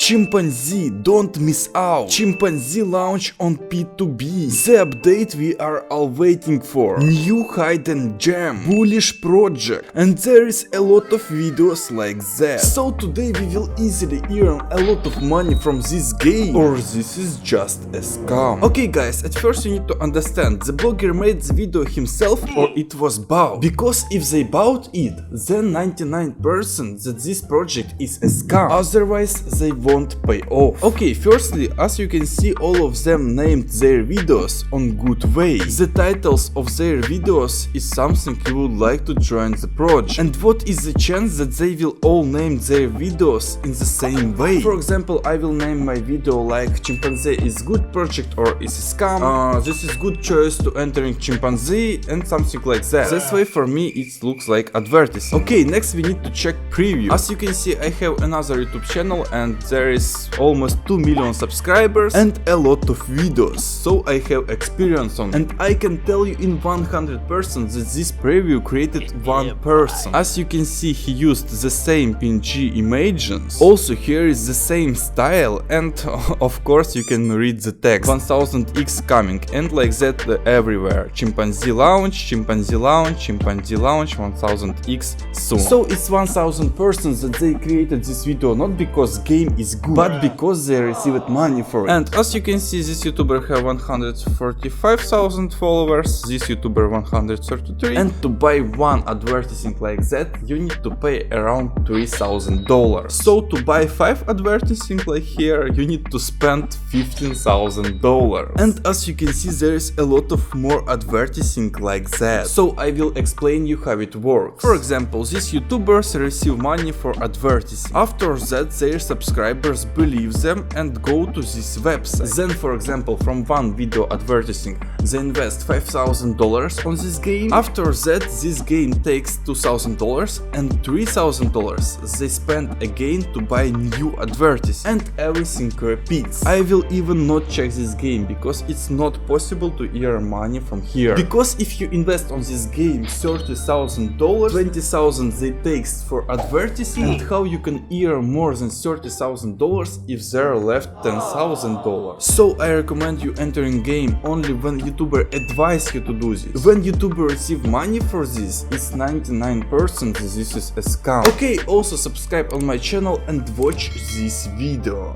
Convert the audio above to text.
Chimpzee, don't miss out. Chimpzee launch on P2E. The update we are all waiting for. New hidden gem. Bullish project. And there is a lot of videos like that. So today we will easily earn a lot of money from this game. Or this is just a scam. Okay guys, at first you need to understand, the blogger made the video himself or it was bought. Because if they bought it, then 99% that this project is a scam. Otherwise they won't pay off. Okay, firstly, as you can see, all of them named their videos on good way. The titles of their videos is something you would like to join the project. And what is the chance that they will all name their videos in the same way? For example, I will name my video like Chimpzee is good project or is a scam. This is good choice to entering Chimpzee and something like that. That's why for me it looks like advertising. Okay, next we need to check preview. As you can see, I have another YouTube channel and there is almost 2 million subscribers and a lot of videos, so I have experience on, and I can tell you in 100% that this preview created one person. As you can see, he used the same PNG images, also here is the same style, and of course you can read the text 1000x coming, and like that everywhere. Chimpzee launch, Chimpzee launch, Chimpzee launch, 1000x soon. So it's 1000% that they created this video not because game is good, but because they received money for it. And as you can see, this YouTuber have 145,000 followers, this YouTuber 133, and to buy one advertising like that you need to pay around $3,000. So to buy 5 advertising like here you need to spend $15,000. And as you can see, there is a lot of more advertising like that. So I will explain you how it works. For example, these YouTubers receive money for advertising. After that their subscribers believe them and go to this website. Then for example, from one video advertising they invest $5,000 on this game. After that this game takes $2,000 and $3,000 they spend again to buy new advertising, and everything repeats. I will even not check this game because it's not possible to earn money from here. Because if you invest on this game $30,000, $20,000 they takes for advertising, and how you can earn more than $30,000 if there are left $10,000. So I recommend you entering game only when YouTuber advise you to do this. When YouTuber receive money for this, it's 99% this is a scam. Okay, also subscribe on my channel and watch this video.